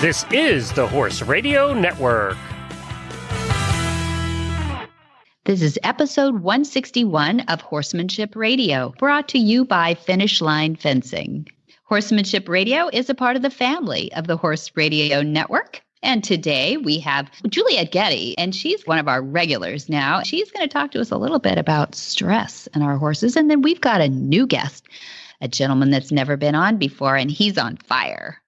This is the Horse Radio Network. This is episode 161 of Horsemanship Radio, brought to you by Finishline Fencing. Horsemanship Radio is a part of the family of the Horse Radio Network. And today we have Juliet Getty, and she's one of our regulars now. She's going to talk to us a little bit about stress in our horses. And then we've got a new guest, a gentleman that's never been on before, and he's on fire.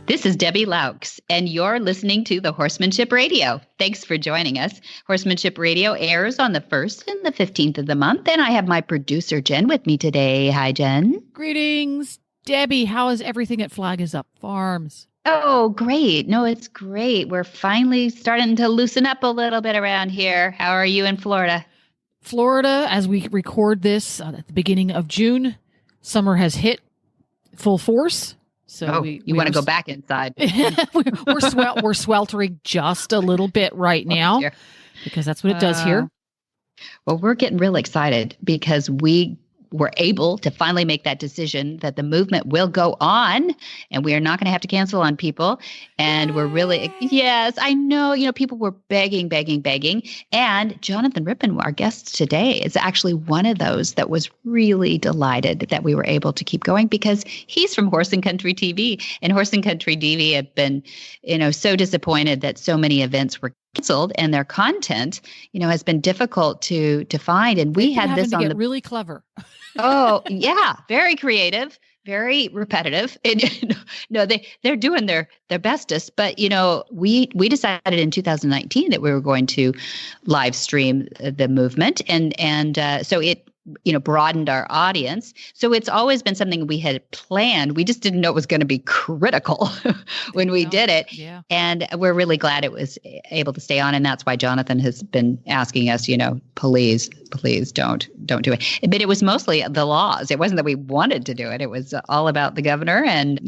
This is Debbie Laux, and you're listening to the Horsemanship Radio. Thanks for joining us. Horsemanship Radio airs on the 1st and the 15th of the month, and I have my producer, Jen, with me today. Hi, Jen. Greetings. Debbie, how is everything at Flag is Up Farms? Oh, great. No, it's great. We're finally starting to loosen up a little bit around here. How are you in Florida? Florida, as we record this at the beginning of June, summer has hit full force. So you want to go back inside. we're sweltering just a little bit right now because that's what it does here. Well, we're getting really excited because we were able to finally make that decision that the movement will go on and we are not going to have to cancel on people. And we're really, yes, I know, people were begging. And Jonathan Rippon, our guest today, is actually one of those that was really delighted that we were able to keep going because he's from Horse and Country TV, and Horse and Country TV have been, so disappointed that so many events were canceled and their content, has been difficult to find. And we had this on really clever. Oh, yeah. Very creative, very repetitive. And, they're doing their bestest. But, we decided in 2019 that we were going to live stream the movement. And so it, broadened our audience. So it's always been something we had planned. We just didn't know it was going to be critical when we did it. Yeah. And we're really glad it was able to stay on. And that's why Jonathan has been asking us, please don't do it. But it was mostly the laws. It wasn't that we wanted to do it. It was all about the governor and,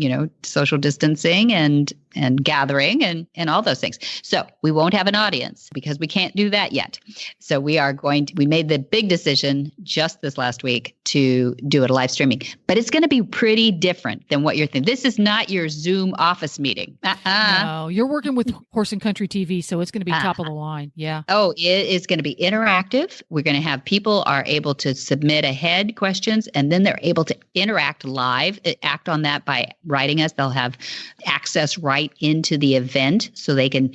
social distancing and gathering and all those things. So we won't have an audience because we can't do that yet. So we made the big decision just this last week to do it live streaming, but it's going to be pretty different than what you're thinking. This is not your Zoom office meeting. No, you're working with Horse and Country TV, so it's going to be top of the line. Yeah. Oh, it is going to be interactive. We're going to have people are able to submit ahead questions, and then they're able to interact live, act on that by writing us. They'll have access right into the event so they can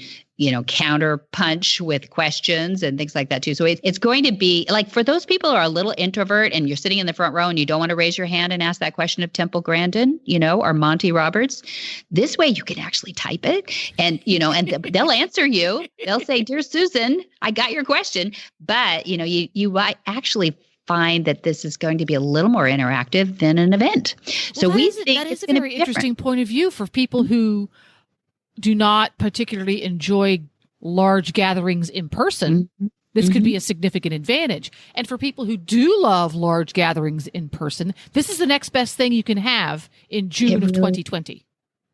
counter punch with questions and things like that too. So it's going to be like for those people who are a little introvert and you're sitting in the front row and you don't want to raise your hand and ask that question of Temple Grandin, or Monty Roberts. This way you can actually type it and, and they'll answer you. They'll say, "Dear Susan, I got your question." But, you might actually find that this is going to be a little more interactive than an event. So we think that is a very interesting point of view for people who do not particularly enjoy large gatherings in person. This could be a significant advantage. And for people who do love large gatherings in person, this is the next best thing you can have in June of 2020.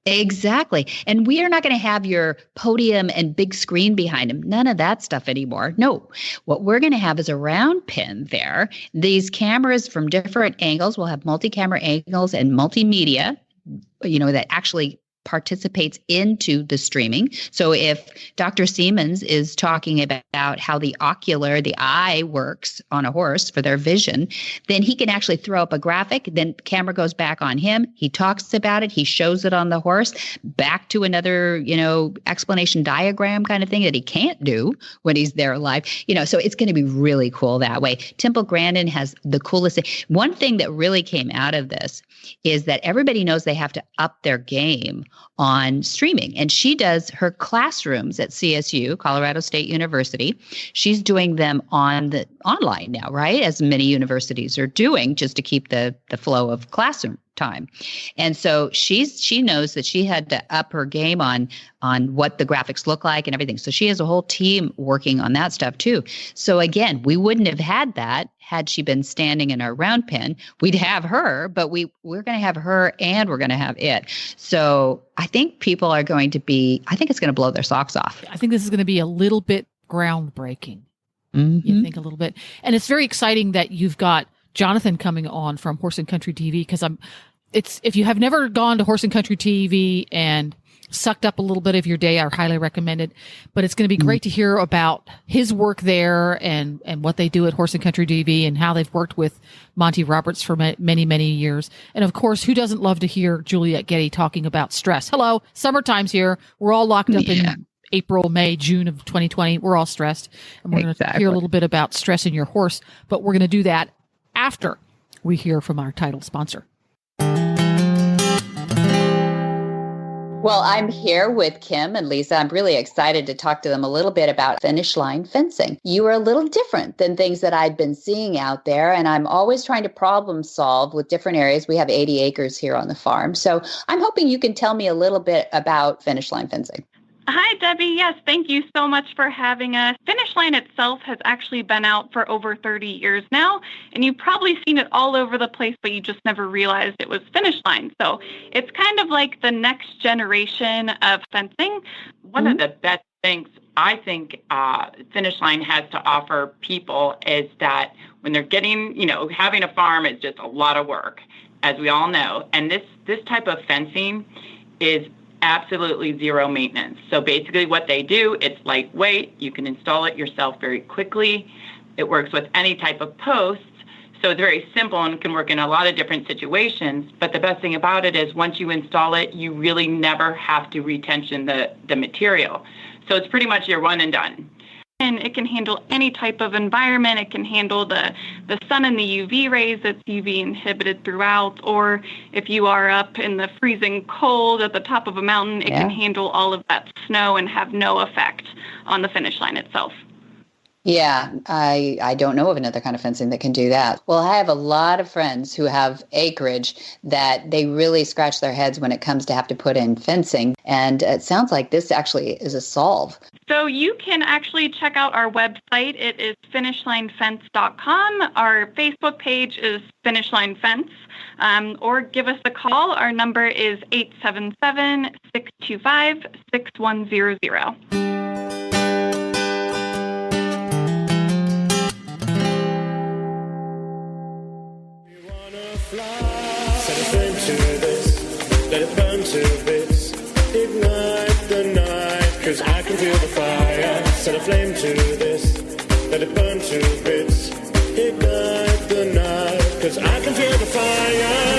Exactly. And we are not going to have your podium and big screen behind them. None of that stuff anymore. No. What we're going to have is a round pin there. These cameras from different angles. We'll have multi-camera angles and multimedia, that actually participates into the streaming. So if Dr. Siemens is talking about how the eye works on a horse for their vision, then he can actually throw up a graphic, then the camera goes back on him. He talks about it. He shows it on the horse, back to another, explanation diagram kind of thing that he can't do when he's there live. So it's going to be really cool that way. Temple Grandin has the coolest thing. One thing that really came out of this is that everybody knows they have to up their game on streaming. And she does her classrooms at CSU, Colorado State University. She's doing them online now, right? As many universities are doing, just to keep the flow of classroom time. And so she knows that she had to up her game on what the graphics look like and everything. So she has a whole team working on that stuff too. So again, we wouldn't have had that had she been standing in our round pen. We'd have her, but we're going to have her and we're going to have it. So I think people are going to I think it's going to blow their socks off. I think this is going to be a little bit groundbreaking. Mm-hmm. You think a little bit. And it's very exciting that you've got Jonathan coming on from Horse and Country TV, because if you have never gone to Horse and Country TV and sucked up a little bit of your day, I highly recommend it. But it's going to be great to hear about his work there and what they do at Horse and Country TV and how they've worked with Monty Roberts for many, many years. And of course, who doesn't love to hear Juliet Getty talking about stress? Hello, summertime's here. We're all locked up in April, May, June of 2020. We're all stressed. And we're going to hear a little bit about stress in your horse, but we're going to do that after we hear from our title sponsor. Well, I'm here with Kim and Lisa. I'm really excited to talk to them a little bit about Finishline fencing. You are a little different than things that I'd been seeing out there, and I'm always trying to problem solve with different areas. We have 80 acres here on the farm. So I'm hoping you can tell me a little bit about Finishline fencing. Hi, Debbie. Yes, thank you so much for having us. Finishline itself has actually been out for over 30 years now, and you've probably seen it all over the place, but you just never realized it was Finishline. So it's kind of like the next generation of fencing. One of the best things I think Finishline has to offer people is that when they're getting, having a farm is just a lot of work, as we all know. And this type of fencing is absolutely zero maintenance. So basically what they do, it's lightweight. You can install it yourself very quickly. It works with any type of posts. So it's very simple and can work in a lot of different situations. But the best thing about it is once you install it, you really never have to retension the material. So it's pretty much your one and done. And it can handle any type of environment. It can handle the sun and the UV rays. It's UV inhibited throughout. Or if you are up in the freezing cold at the top of a mountain, it can handle all of that snow and have no effect on the Finishline itself. Yeah, I don't know of another kind of fencing that can do that. Well, I have a lot of friends who have acreage that they really scratch their heads when it comes to have to put in fencing. And it sounds like this actually is a solve. So you can actually check out our website. It is finishlinefence.com. Our Facebook page is Finishline Fence. Or give us a call. Our number is 877-625-6100. Set a flame to this, let it burn to bits, ignite the night, 'cause I can feel the fire. Set a flame to this, let it burn to bits, ignite the night, 'cause I can feel the fire.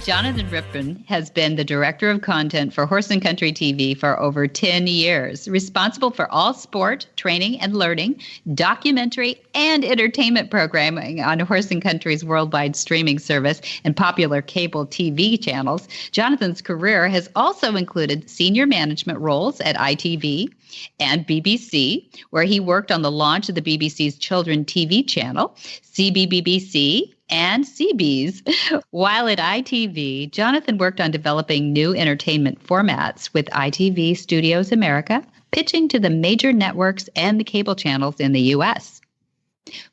Jonathan Rippon has been the director of content for Horse and Country TV for over 10 years, responsible for all sport, training and learning, documentary, and entertainment programming on Horse and Country's worldwide streaming service and popular cable TV channels. Jonathan's career has also included senior management roles at ITV and BBC, where he worked on the launch of the BBC's children TV channel, CBBC, and CBeebies. While at ITV, Jonathan worked on developing new entertainment formats with ITV Studios America, pitching to the major networks and the cable channels in the U.S.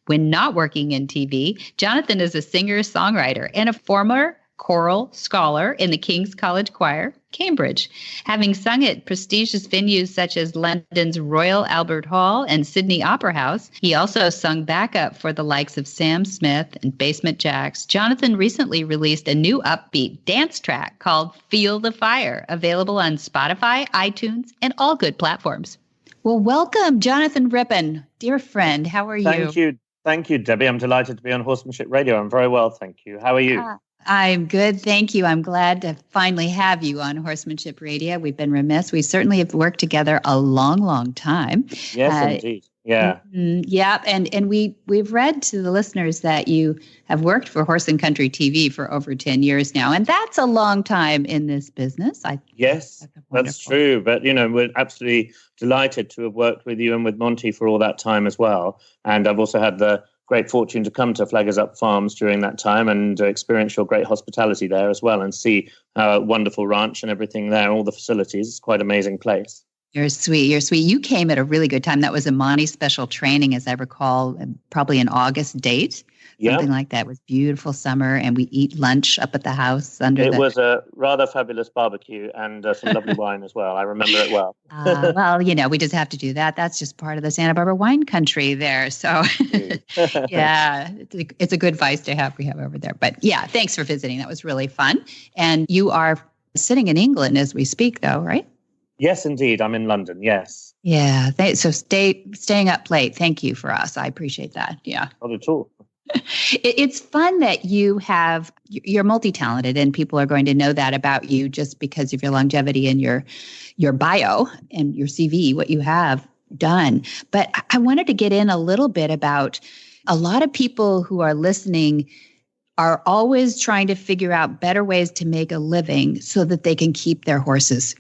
When not working in TV, Jonathan is a singer-songwriter and a former choral scholar in the King's College Choir, Cambridge. Having sung at prestigious venues such as London's Royal Albert Hall and Sydney Opera House, he also sung backup for the likes of Sam Smith and Basement Jaxx. Jonathan recently released a new upbeat dance track called Feel the Fire, available on Spotify, iTunes, and all good platforms. Well, welcome, Jonathan Rippon. Dear friend, how are you? Thank you, Debbie. I'm delighted to be on Horsemanship Radio. I'm very well, thank you. How are you? I'm good. Thank you. I'm glad to finally have you on Horsemanship Radio. We've been remiss. We certainly have worked together a long, long time. Yes, indeed. Yeah. Yeah. And we've read to the listeners that you have worked for Horse and Country TV for over 10 years now. And that's a long time in this business. Yes, that's true. But, we're absolutely delighted to have worked with you and with Monty for all that time as well. And I've also had the great fortune to come to Flaggers Up Farms during that time and experience your great hospitality there as well and see a wonderful ranch and everything there, all the facilities. It's quite an amazing place. You're sweet. You're sweet. You came at a really good time. That was a Monty special training, as I recall, probably an August date. Something like that. It was beautiful summer, and we eat lunch up at the house It was a rather fabulous barbecue and some lovely wine as well. I remember it well. Well, we just have to do that. That's just part of the Santa Barbara wine country there. So, yeah, it's a good vice to have. We have over there. But yeah, thanks for visiting. That was really fun. And you are sitting in England as we speak, though, right? Yes, indeed. I'm in London. Yes. Yeah. So staying up late. Thank you for us. I appreciate that. Yeah. Not at all. It's fun that you're multi-talented, and people are going to know that about you just because of your longevity and your bio and your CV, what you have done. But I wanted to get in a little bit about a lot of people who are listening are always trying to figure out better ways to make a living so that they can keep their horses.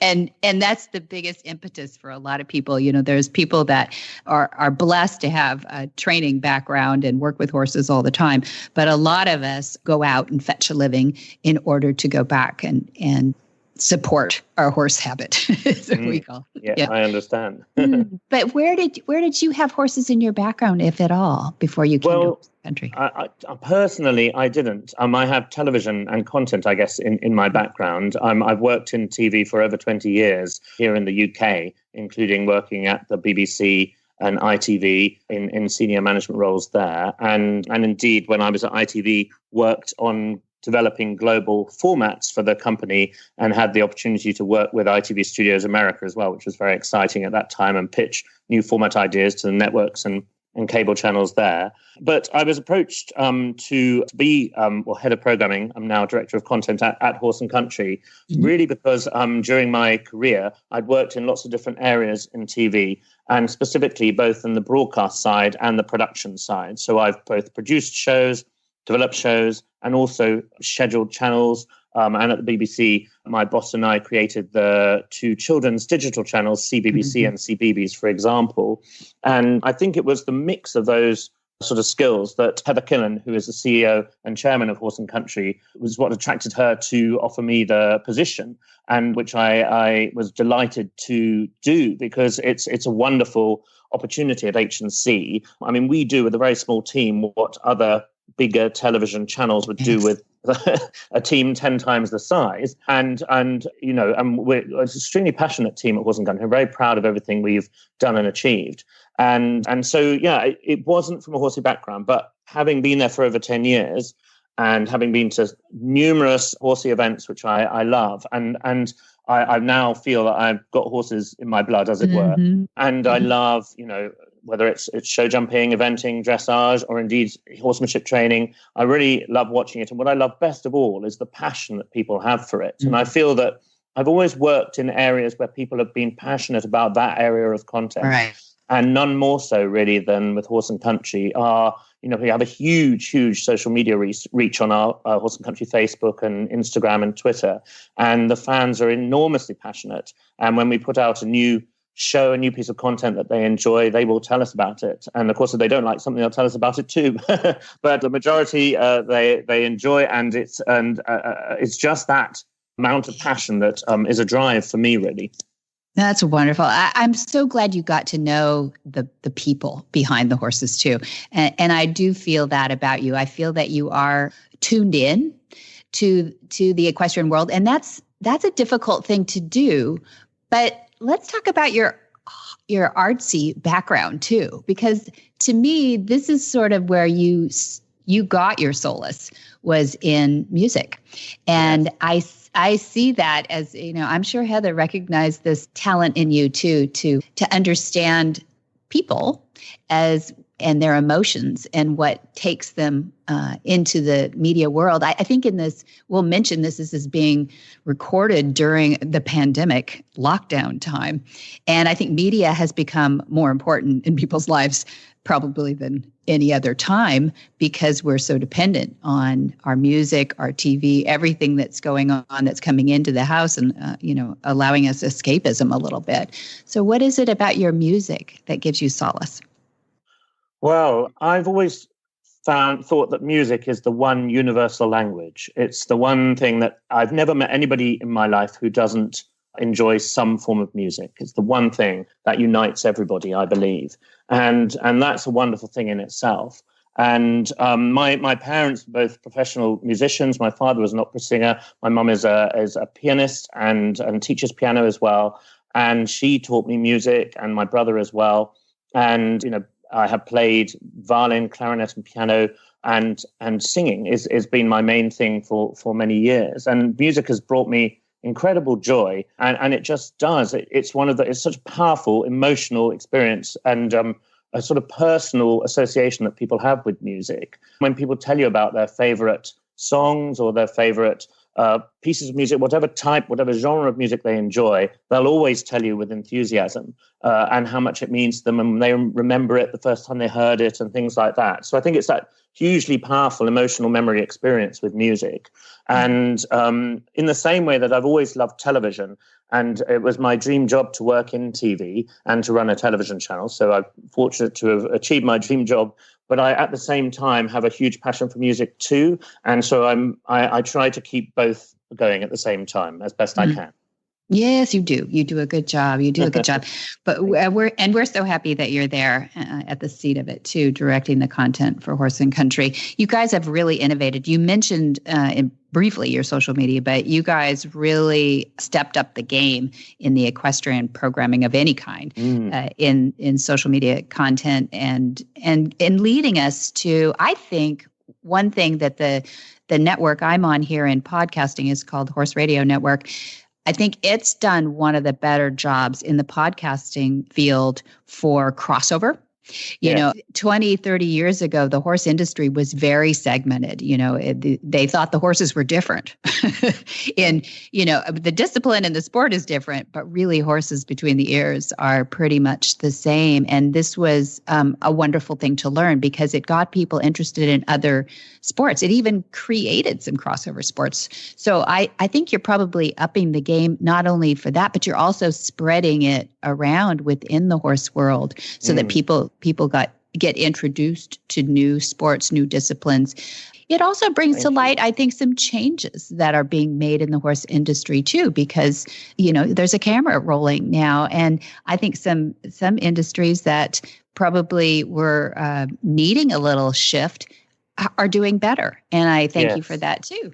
and that's the biggest impetus for a lot of people. There's people that are blessed to have a training background and work with horses all the time. But a lot of us go out and fetch a living in order to go back and support our horse habit, as we call it. Yeah, I understand. But where did you have horses in your background, if at all, before you came to the country? I personally, I didn't. I have television and content, I guess, in my background. I've worked in TV for over 20 years here in the UK, including working at the BBC and ITV in senior management roles there. And indeed, when I was at ITV, worked on developing global formats for the company and had the opportunity to work with ITV Studios America as well, which was very exciting at that time, and pitch new format ideas to the networks and cable channels there. But I was approached to be head of programming. I'm now director of content at Horse and Country, really because during my career, I'd worked in lots of different areas in TV, and specifically both in the broadcast side and the production side. So I've both produced shows, developed shows, and also scheduled channels. And at the BBC, my boss and I created the two children's digital channels, CBBC and CBeebies, for example. And I think it was the mix of those sort of skills that Heather Killen, who is the CEO and chairman of Horse and Country, was what attracted her to offer me the position, and which I was delighted to do because it's a wonderful opportunity at H&C. I mean, we do with a very small team what other bigger television channels would do with a team 10 times the size. And we're an extremely passionate team at Horse and Country. I'm very proud of everything we've done and achieved. And so, it wasn't from a horsey background, but having been there for over 10 years and having been to numerous horsey events, which I love, and I now feel that I've got horses in my blood, as it were. And I love, whether it's show jumping, eventing, dressage, or indeed horsemanship training. I really love watching it. And what I love best of all is the passion that people have for it. And I feel that I've always worked in areas where people have been passionate about that area of content. Right. And none more so really than with Horse and Country. We have a huge social media reach on our Horse and Country Facebook and Instagram and Twitter. And the fans are enormously passionate. And when we put out a new show, a new piece of content that they enjoy, they will tell us about it. And of course, if they don't like something, they'll tell us about it too. But the majority they enjoy, and it's just that amount of passion that is a drive for me, really. That's wonderful. I'm so glad you got to know the people behind the horses too. And I do feel that about you. I feel that you are tuned in to the equestrian world. And that's a difficult thing to do. But let's talk about your artsy background too, because to me, this is sort of where you got your solace, was in music. And yes. I see that as, I'm sure Heather recognized this talent in you too, to understand people as and their emotions and what takes them into the media world. I think in this, we'll mention this as being recorded during the pandemic lockdown time. And I think media has become more important in people's lives probably than any other time because we're so dependent on our music, our TV, everything that's going on that's coming into the house and, allowing us escapism a little bit. So what is it about your music that gives you solace? Well, I've always thought that music is the one universal language. It's the one thing that I've never met anybody in my life who doesn't enjoy some form of music. It's the one thing that unites everybody, I believe. And that's a wonderful thing in itself. And my parents were both professional musicians. My father was an opera singer. My mum is a pianist and teaches piano as well. And she taught me music, and my brother as well. And, I have played violin, clarinet, and piano, and singing is been my main thing for many years. And music has brought me incredible joy, and it just does. It's such a powerful emotional experience and a sort of personal association that people have with music. When people tell you about their favorite songs or their favorite pieces of music, whatever type, whatever genre of music they enjoy, they'll always tell you with enthusiasm and how much it means to them, and they remember it the first time they heard it and things like that. So I think it's that hugely powerful emotional memory experience with music. And in the same way that I've always loved television, and it was my dream job to work in TV and to run a television channel. So I'm fortunate to have achieved my dream job. But I, at the same time, have a huge passion for music too. And so I try to keep both going at the same time as best I can. Yes, you do. You do a good job. But we're so happy that you're there at the seat of it too, directing the content for Horse and Country. You guys have really innovated. You mentioned briefly your social media, but you guys really stepped up the game in the equestrian programming of any kind in social media content and in leading us to, I think, one thing that the network I'm on here in podcasting is called Horse Radio Network. I think it's done one of the better jobs in the podcasting field for crossover. You know, 20, 30 years ago, the horse industry was very segmented. They thought the horses were different. The discipline and the sport is different, but really horses between the ears are pretty much the same. And this was a wonderful thing to learn because it got people interested in other sports. It even created some crossover sports. So I think you're probably upping the game, not only for that, but you're also spreading it around within the horse world so that people get introduced to new sports, new disciplines. It also brings to light, I think, some changes that are being made in the horse industry too, because, there's a camera rolling now. And I think some industries that probably were needing a little shift are doing better. And I thank you for that too.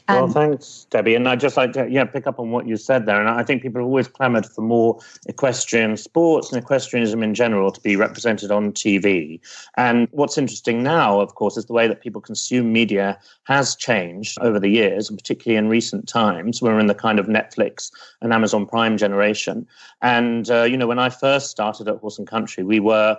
Well, thanks, Debbie. And I'd just like to pick up on what you said there. And I think people have always clamored for more equestrian sports and equestrianism in general to be represented on TV. And what's interesting now, of course, is the way that people consume media has changed over the years, and particularly in recent times. We're in the kind of Netflix and Amazon Prime generation. And, when I first started at Horse and Country, we were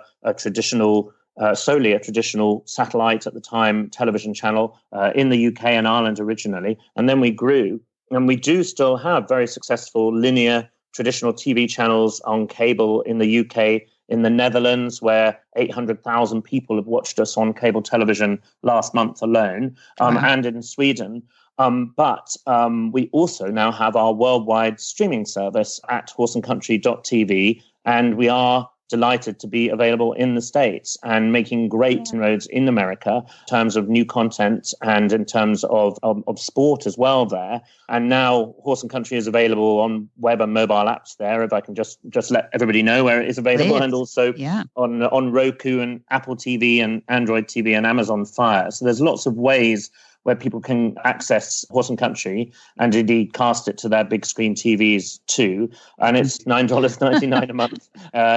solely a traditional satellite at the time television channel in the UK and Ireland originally. And then we grew, and we do still have very successful linear traditional TV channels on cable in the UK, in the Netherlands, where 800,000 people have watched us on cable television last month alone, and in Sweden. But we also now have our worldwide streaming service at horseandcountry.tv, and we are delighted to be available in the States and making great inroads in America in terms of new content and in terms of sport as well there. And now Horse and Country is available on web and mobile apps there, if I can just let everybody know where it is available, and also on Roku and Apple TV and Android TV and Amazon Fire. So there's lots of ways where people can access Horse and Country and indeed cast it to their big screen TVs too. And it's $9.99 a month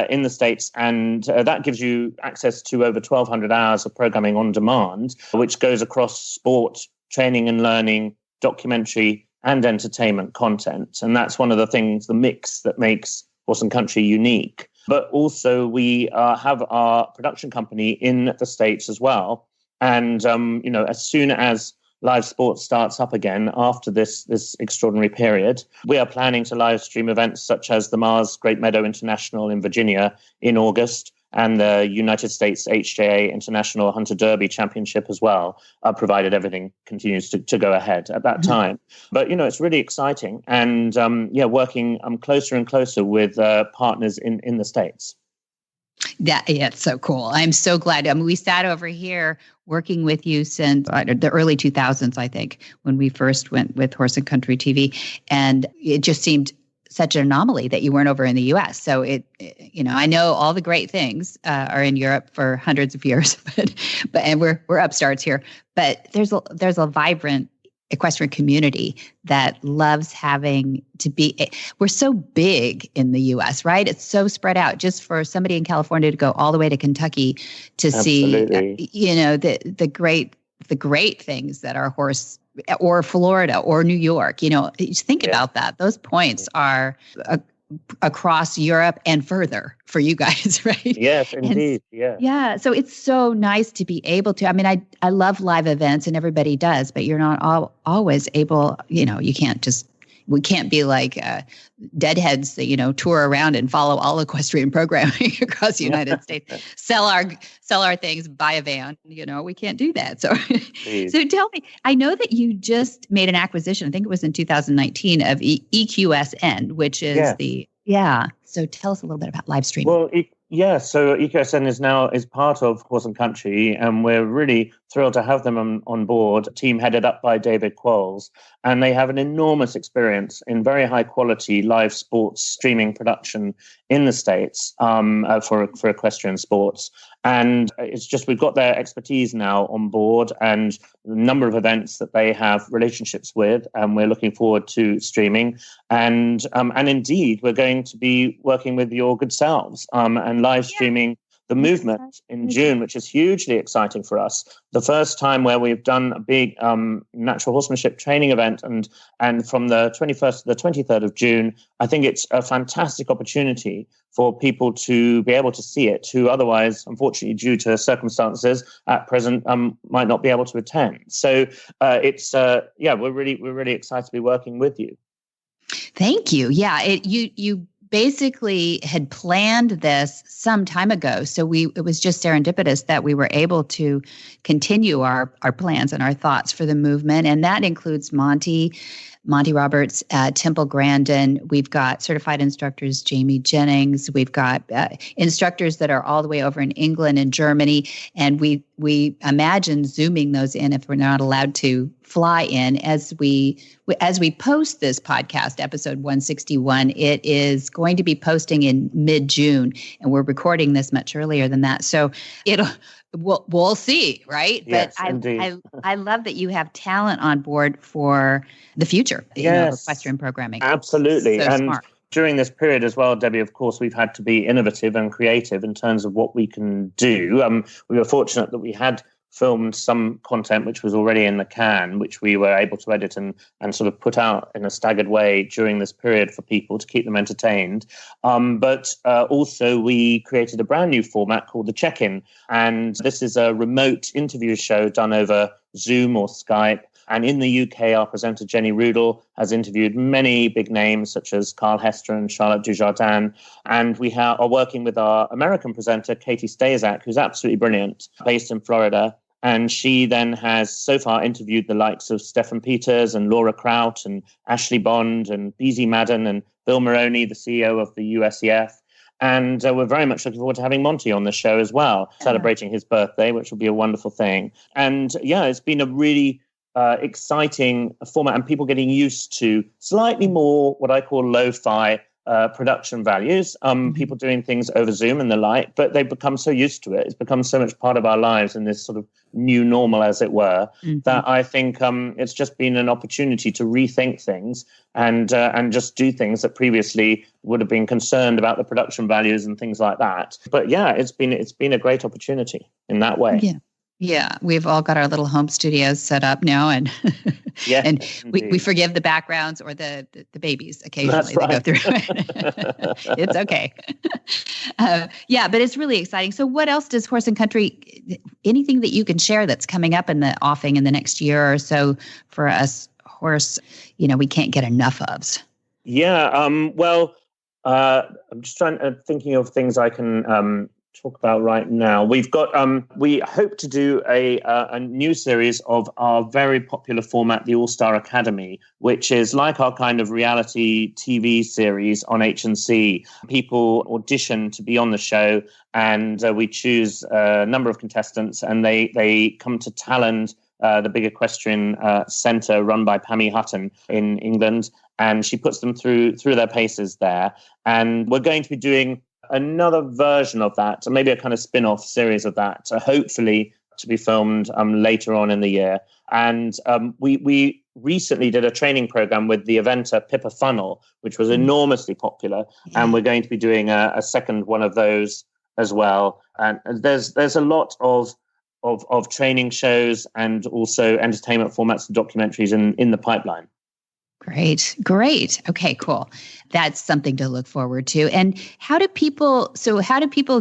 in the States. And that gives you access to over 1,200 hours of programming on demand, which goes across sport, training and learning, documentary and entertainment content. And that's one of the things, the mix that makes Horse and Country unique. But also we have our production company in the States as well. And, as soon as live sports starts up again after this extraordinary period, we are planning to live stream events such as the Mars Great Meadow International in Virginia in August, and the United States HJA International Hunter Derby Championship as well, provided everything continues to go ahead at that time. But, it's really exciting. And, working closer and closer with partners in the States. It's so cool. I'm so glad. We sat over here working with you since the early 2000s, I think, when we first went with Horse and Country TV. And it just seemed such an anomaly that you weren't over in the U.S. So I know all the great things are in Europe for hundreds of years, but we're upstarts here. But there's a vibrant equestrian community that loves having to be. We're so big in the U.S., right? It's so spread out. Just for somebody in California to go all the way to Kentucky to Absolutely. see, the great things that our horse, or Florida or New York, think about that. Those points are across Europe and further for you guys, right? Yes, indeed. Yeah. So it's so nice to be able to, I love live events and everybody does, but you're not always able, we can't be like deadheads that, tour around and follow all equestrian programming across the United States, sell our things, buy a van, we can't do that. So, so tell me, I know that you just made an acquisition, I think it was in 2019, of EQSN, which is So tell us a little bit about live streaming. Well, so EQSN is part of Horse and Country, and we're really thrilled to have them on board, a team headed up by David Qualls. And they have an enormous experience in very high quality live sports streaming production in the States for equestrian sports. And it's just, we've got their expertise now on board and the number of events that they have relationships with, and we're looking forward to streaming. And indeed, we're going to be working with your good selves and live streaming the movement in June, which is hugely exciting for us. The first time where we've done a big natural horsemanship training event, and from the 21st to the 23rd of June, I think it's a fantastic opportunity for people to be able to see it, who otherwise, unfortunately, due to circumstances at present, might not be able to attend. So we're really excited to be working with you. Thank you. Yeah, you basically had planned this some time ago. So it was just serendipitous that we were able to continue our plans and our thoughts for the movement. And that includes Monty Roberts, Temple Grandin. We've got certified instructors, Jamie Jennings. We've got instructors that are all the way over in England and Germany. And we imagine Zooming those in if we're not allowed to fly in. As we post this podcast, episode 161, it is going to be posting in mid-June, and we're recording this much earlier than that. So we'll see, right? Yes, but indeed. I love that you have talent on board for the future, of equestrian programming. Absolutely. So and smart. During this period as well, Debbie, of course, we've had to be innovative and creative in terms of what we can do. We were fortunate that we had filmed some content which was already in the can, which we were able to edit and sort of put out in a staggered way during this period for people to keep them entertained. But also we created a brand new format called the Check-In. And this is a remote interview show done over Zoom or Skype. And in the UK, our presenter, Jenny Rudel, has interviewed many big names such as Carl Hester and Charlotte Dujardin. And we are working with our American presenter, Katie Stazak, who's absolutely brilliant, based in Florida. And she then has so far interviewed the likes of Stefan Peters and Laura Kraut and Ashley Bond and BZ Madden and Bill Maroney, the CEO of the USEF. And we're very much looking forward to having Monty on the show as well, celebrating his birthday, which will be a wonderful thing. And it's been a really exciting format, and people getting used to slightly more what I call lo-fi production values, people doing things over Zoom and the like, but they've become so used to it. It's become so much part of our lives in this sort of new normal, as it were, that I think it's just been an opportunity to rethink things and just do things that previously would have been concerned about the production values and things like that. But it's been a great opportunity in that way. Yeah. Yeah, we've all got our little home studios set up now, and Yes, and we indeed. forgive the backgrounds or the babies occasionally That's right. that go through. It's okay. Yeah, but it's really exciting. So, what else does Horse and Country? Anything that you can share that's coming up in the offing in the next year or so for us horse? We can't get enough of. Yeah. Well, I'm just thinking of things I can talk about right now. We've got we hope to do a new series of our very popular format, the All-Star Academy, which is like our kind of reality TV series on H&C. People audition to be on the show, and we choose a number of contestants, and they come to Talland, the big equestrian centre run by Pammy Hutton in England, and she puts them through their paces there. And we're going to be doing another version of that, maybe a kind of spin-off series of that, hopefully to be filmed later on in the year. And we recently did a training program with the eventer Pippa Funnel, which was enormously popular. Yeah. And we're going to be doing a second one of those as well. And there's a lot of training shows and also entertainment formats and documentaries in the pipeline. Great. Okay, cool. That's something to look forward to. And how do people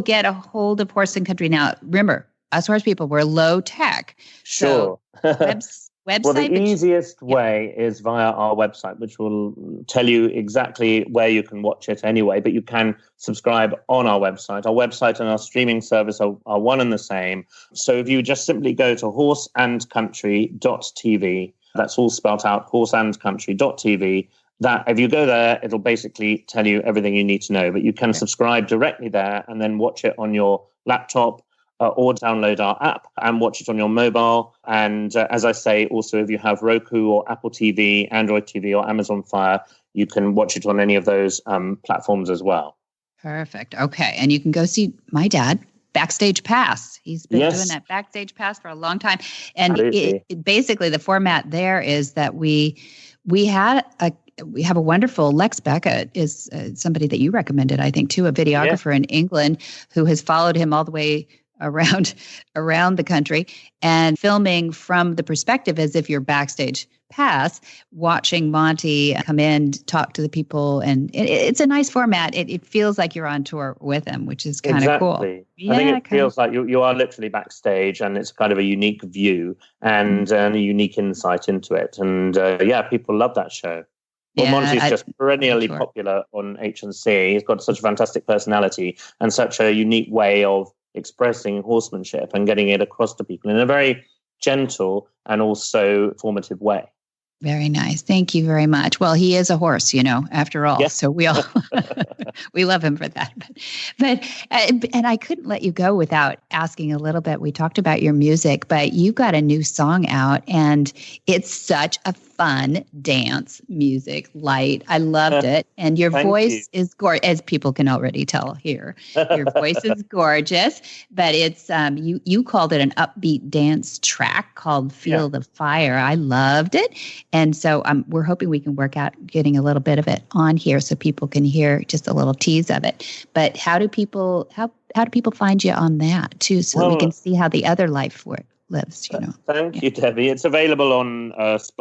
get a hold of Horse and Country now? Remember, us horse people, we're low tech. Sure. So website. Well, the easiest way is via our website, which will tell you exactly where you can watch it anyway, but you can subscribe on our website. Our website and our streaming service are one and the same. So if you just simply go to horseandcountry.tv, that's all spelled out, horseandcountry.tv. That if you go there, it'll basically tell you everything you need to know. But you can subscribe directly there and then watch it on your laptop or download our app and watch it on your mobile. And as I say, also, if you have Roku or Apple TV, Android TV or Amazon Fire, you can watch it on any of those platforms as well. Perfect. Okay. And you can go see my dad. Backstage Pass. He's been doing that Backstage Pass for a long time. And basically the format there is that we have a wonderful Lex Beckett is somebody that you recommended, I think, too, a videographer in England who has followed him all the way around the country and filming from the perspective as if you're backstage pass, watching Monty come in, talk to the people. And it's a nice format. It feels like you're on tour with him, which is kind of cool. Yeah, I think it feels like you are literally backstage, and it's kind of a unique view and a unique insight into it. And people love that show. Well, Monty's just perennially popular on H&C. He's got such a fantastic personality and such a unique way of expressing horsemanship and getting it across to people in a very gentle and also formative way. Very nice. Thank you very much. Well, he is a horse, after all. Yes. So we all we love him for that. But and I couldn't let you go without asking a little bit. We talked about your music, but you've got a new song out, and it's such a fun dance music, light. I loved it. And your voice is gorgeous, as people can already tell here. Your voice is gorgeous, but it's you called it an upbeat dance track called Feel the Fire. I loved it. And so we're hoping we can work out getting a little bit of it on here so people can hear just a little tease of it. But how do people find you on that too, so that we can see how the other life lives? Thank you, Debbie. It's available on.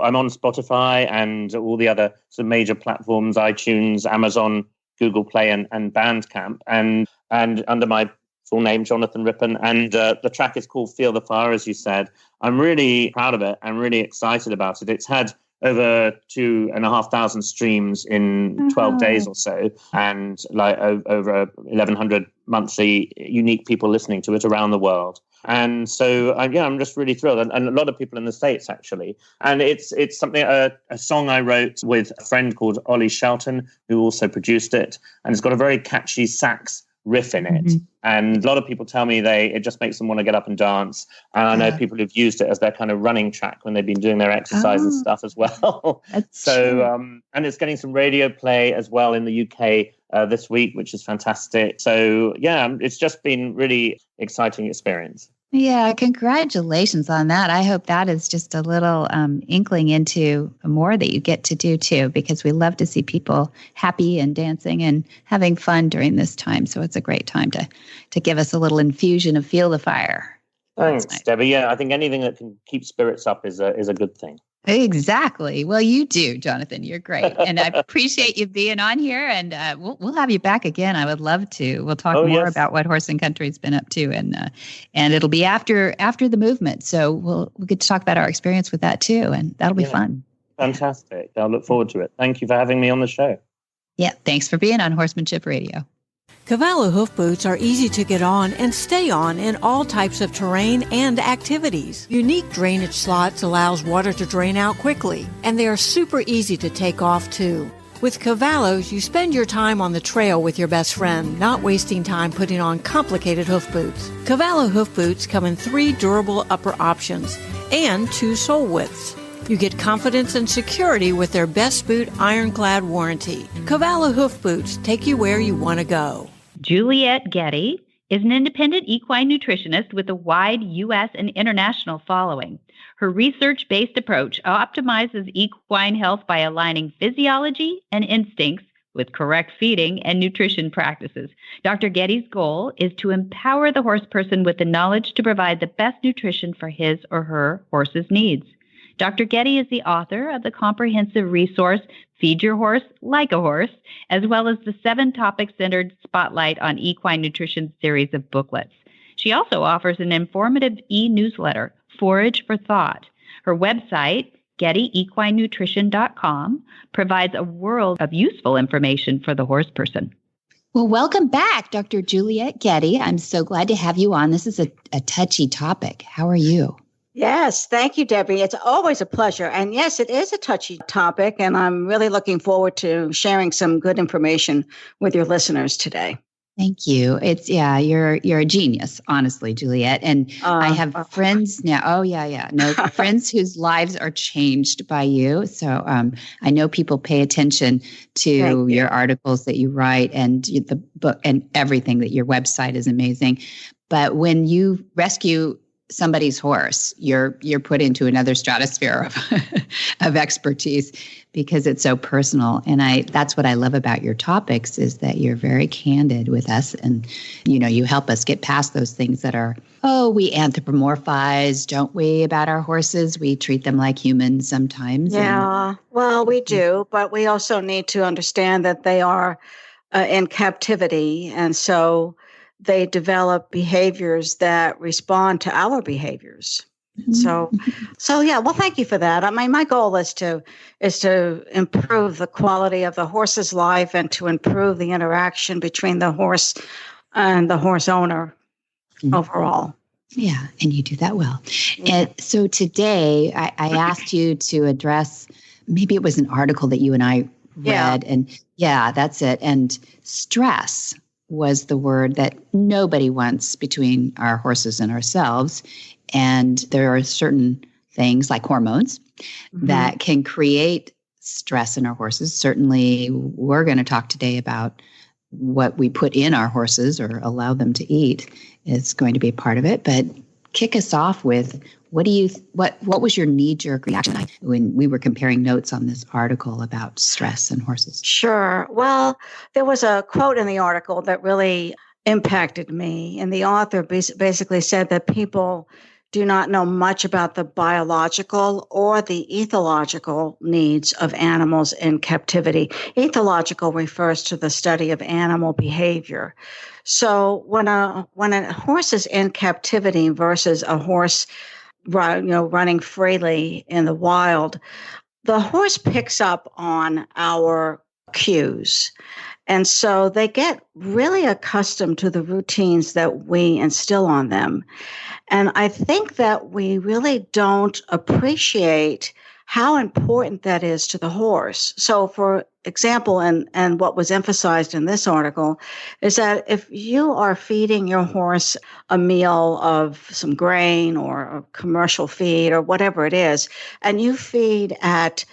I'm on Spotify and all the other sort of major platforms: iTunes, Amazon, Google Play, and Bandcamp, and under my full name, Jonathan Rippon. And the track is called "Feel the Fire," as you said. I'm really proud of it. I'm really excited about it. It's had over 2,500 streams in 12 days or so, and like over 1,100 monthly unique people listening to it around the world. And so, I'm just really thrilled, and a lot of people in the States actually. And it's something a song I wrote with a friend called Ollie Shelton, who also produced it, and it's got a very catchy sax riff in it. And a lot of people tell me it just makes them want to get up and dance. And I know people who've used it as their kind of running track when they've been doing their exercise and stuff as well. So, and it's getting some radio play as well in the UK this week, which is fantastic. So it's just been really exciting experience. Yeah, congratulations on that. I hope that is just a little inkling into more that you get to do too, because we love to see people happy and dancing and having fun during this time. So it's a great time to give us a little infusion of Feel the Fire. Thanks, nice. Debbie. Yeah, I think anything that can keep spirits up is a good thing. Exactly. Well, you do, Jonathan. You're great. And I appreciate you being on here. And we'll have you back again. I would love to. We'll talk more about what Horse and Country's been up to. And it'll be after the movement. So we'll get to talk about our experience with that too. And that'll be fun. Fantastic. I'll look forward to it. Thank you for having me on the show. Yeah. Thanks for being on Horsemanship Radio. Cavallo hoof boots are easy to get on and stay on in all types of terrain and activities. Unique drainage slots allows water to drain out quickly, and they are super easy to take off too. With Cavallos, you spend your time on the trail with your best friend, not wasting time putting on complicated hoof boots. Cavallo hoof boots come in 3 durable upper options and 2 sole widths. You get confidence and security with their Best Boot ironclad warranty. Cavallo hoof boots take you where you want to go. Juliet Getty is an independent equine nutritionist with a wide U.S. and international following. Her research-based approach optimizes equine health by aligning physiology and instincts with correct feeding and nutrition practices. Dr. Getty's goal is to empower the horse person with the knowledge to provide the best nutrition for his or her horse's needs. Dr. Getty is the author of the comprehensive resource, Feed Your Horse Like a Horse, as well as the 7 topic-centered Spotlight on Equine Nutrition series of booklets. She also offers an informative e-newsletter, Forage for Thought. Her website, GettyEquineNutrition.com, provides a world of useful information for the horse person. Well, welcome back, Dr. Juliet Getty. I'm so glad to have you on. This is a touchy topic. How are you? Yes, thank you, Debbie. It's always a pleasure. And yes, it is a touchy topic, and I'm really looking forward to sharing some good information with your listeners today. Thank you. You're a genius, honestly, Juliet. And I have friends now. Friends whose lives are changed by you. So I know people pay attention to your articles that you write and the book and everything. That your website is amazing. But when you rescue somebody's horse, you're put into another stratosphere of expertise because it's so personal. And that's what I love about your topics is that you're very candid with us, and you help us get past those things that are, we anthropomorphize, don't we, about our horses? We treat them like humans sometimes. Yeah, well, we do, but we also need to understand that they are in captivity, and so they develop behaviors that respond to our behaviors. So yeah, well, thank you for that. I mean, my goal is to improve the quality of the horse's life and to improve the interaction between the horse and the horse owner overall. Yeah, and you do that well. And so today I asked you to address, maybe it was an article that you and I read, and that's it. And stress was the word that nobody wants between our horses and ourselves. And there are certain things like hormones that can create stress in our horses. Certainly, we're going to talk today about what we put in our horses or allow them to eat. It's going to be part of it. But kick us off with what was your knee-jerk reaction when we were comparing notes on this article about stress and horses? Sure. Well, there was a quote in the article that really impacted me. And the author basically said that people do not know much about the biological or the ethological needs of animals in captivity. Ethological refers to the study of animal behavior. So when a horse is in captivity versus a horse running freely in the wild, the horse picks up on our cues. And so they get really accustomed to the routines that we instill on them. And I think that we really don't appreciate how important that is to the horse. So for example, and what was emphasized in this article is that if you are feeding your horse a meal of some grain or a commercial feed or whatever it is, and you feed at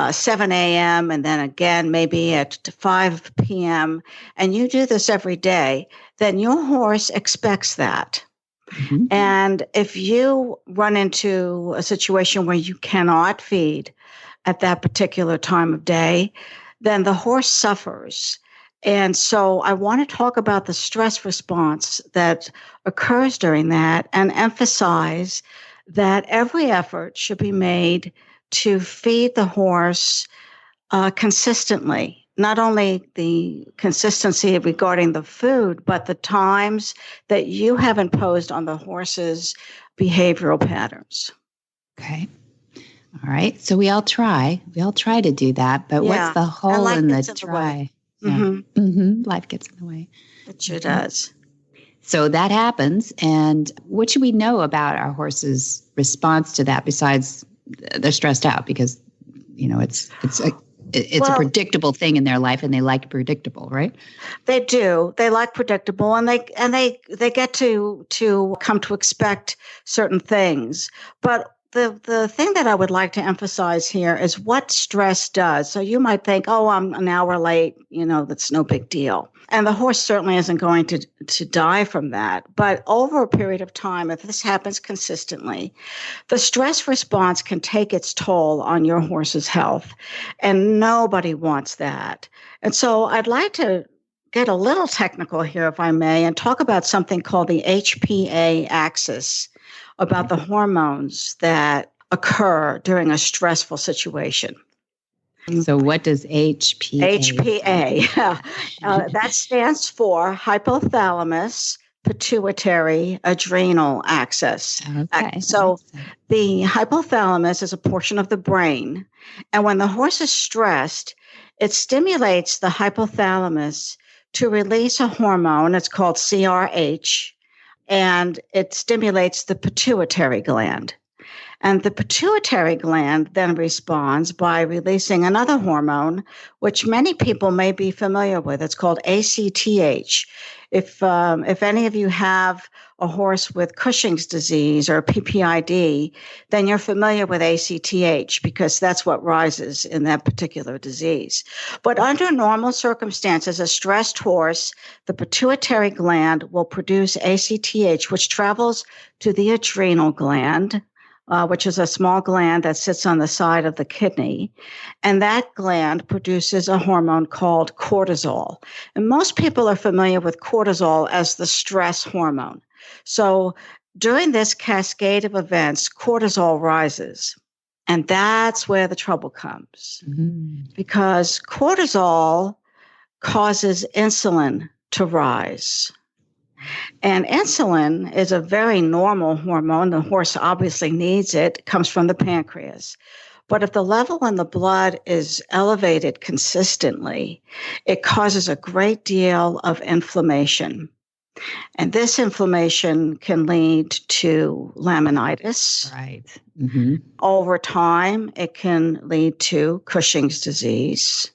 7 a.m. and then again maybe at 5 p.m., and you do this every day, then your horse expects that. Mm-hmm. And if you run into a situation where you cannot feed at that particular time of day, then the horse suffers. And so I want to talk about the stress response that occurs during that and emphasize that every effort should be made to feed the horse consistently. Not only the consistency regarding the food, but the times that you have imposed on the horse's behavioral patterns. Okay. All right. So we all try to do that, but what's the hole in the try? Life gets in the way. It sure does. So that happens. And what should we know about our horse's response to that besides they're stressed out because, it's a predictable thing in their life and they like predictable, right? They do. They like predictable and they get to come to expect certain things. But the thing that I would like to emphasize here is what stress does. So you might think, oh, I'm an hour late, that's no big deal. And the horse certainly isn't going to die from that. But over a period of time, if this happens consistently, the stress response can take its toll on your horse's health. And nobody wants that. And so I'd like to get a little technical here, if I may, and talk about something called the HPA axis, about the hormones that occur during a stressful situation. So what does HPA? HPA. That stands for hypothalamus pituitary adrenal axis. Okay. So the hypothalamus is a portion of the brain. And when the horse is stressed, it stimulates the hypothalamus to release a hormone. It's called CRH. And it stimulates the pituitary gland. And the pituitary gland then responds by releasing another hormone, which many people may be familiar with. It's called ACTH. If any of you have a horse with Cushing's disease or PPID, then you're familiar with ACTH because that's what rises in that particular disease. But under normal circumstances, a stressed horse, the pituitary gland will produce ACTH, which travels to the adrenal gland, which is a small gland that sits on the side of the kidney. And that gland produces a hormone called cortisol. And most people are familiar with cortisol as the stress hormone. So during this cascade of events, cortisol rises. And that's where the trouble comes. Because cortisol causes insulin to rise. And insulin is a very normal hormone. The horse obviously needs it. It comes from the pancreas. But if the level in the blood is elevated consistently, it causes a great deal of inflammation. And this inflammation can lead to laminitis. Right. Over time, it can lead to Cushing's disease.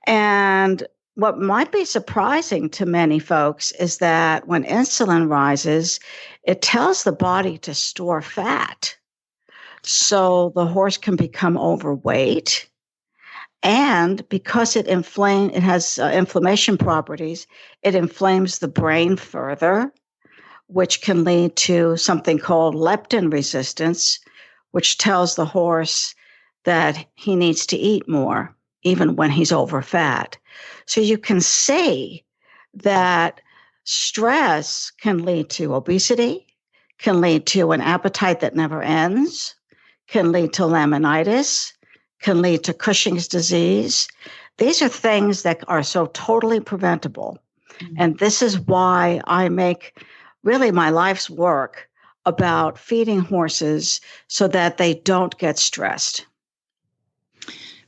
And what might be surprising to many folks is that when insulin rises, it tells the body to store fat. So the horse can become overweight. And because it has inflammation properties, it inflames the brain further, which can lead to something called leptin resistance, which tells the horse that he needs to eat more, even when he's overfat. So you can see that stress can lead to obesity, can lead to an appetite that never ends, can lead to laminitis, can lead to Cushing's disease. These are things that are so totally preventable. And this is why I make really my life's work about feeding horses so that they don't get stressed.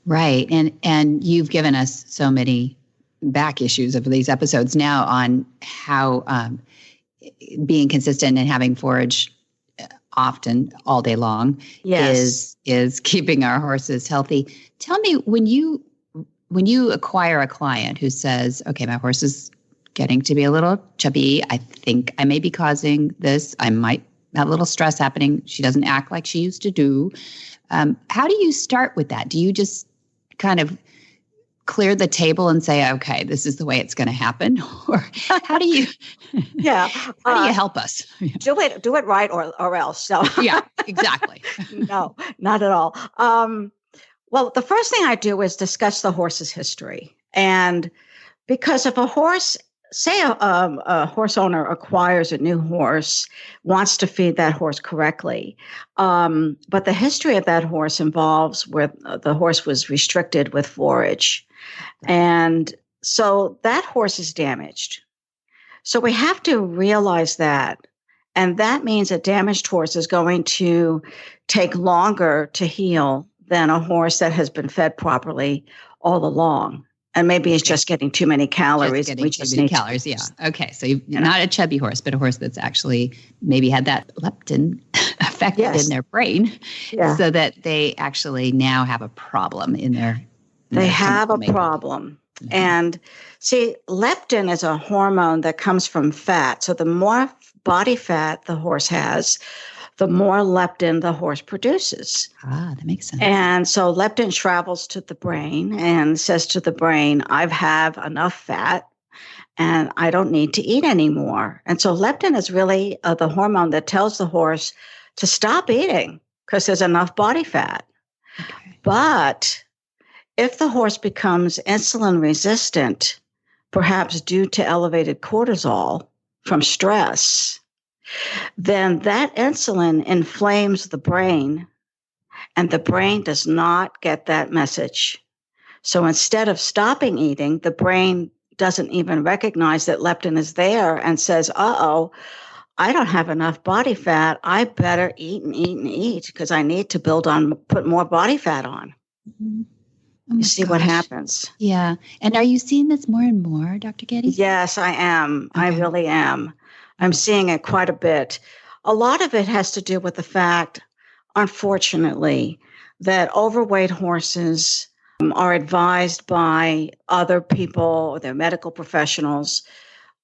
Right. And you've given us so many back issues of these episodes now on how being consistent and having forage often all day long is keeping our horses healthy. Tell me, when you acquire a client who says, okay, my horse is getting to be a little chubby, I think I may be causing this, I might have a little stress happening, she doesn't act like she used to do. How do you start with that? Do you just kind of clear the table and say, okay, this is the way it's going to happen? Or how do you, how do you help us? Do it right or else. So. Yeah, exactly. No, not at all. Well, the first thing I do is discuss the horse's history. And Because if a horse, say a horse owner acquires a new horse, wants to feed that horse correctly, but the history of that horse involves where the horse was restricted with forage. And so that horse is damaged. So we have to realize that. And that means a damaged horse is going to take longer to heal than a horse that has been fed properly all along. And maybe it's just getting too many calories. We just need calories, yeah. Okay, so you're not a chubby horse, but a horse that's actually maybe had that leptin affected in their brain, so that they actually now have a problem in their. They have a problem. Mm-hmm. And see, leptin is a hormone that comes from fat. So the more body fat the horse has, the more leptin the horse produces. Ah, that makes sense. And so leptin travels to the brain and says to the brain, I have enough fat and I don't need to eat anymore. And so leptin is really the hormone that tells the horse to stop eating because there's enough body fat. Okay. But if the horse becomes insulin resistant, perhaps due to elevated cortisol from stress, then that insulin inflames the brain, and the brain does not get that message. So instead of stopping eating, the brain doesn't even recognize that leptin is there and says, uh-oh, I don't have enough body fat. I better eat and eat and eat because I need to put more body fat on. Mm-hmm. Oh, you see what happens. Yeah. And are you seeing this more and more, Dr. Getty? Yes, I am. Okay. I really am. I'm seeing it quite a bit. A lot of it has to do with the fact, unfortunately, that overweight horses are advised by other people, their medical professionals.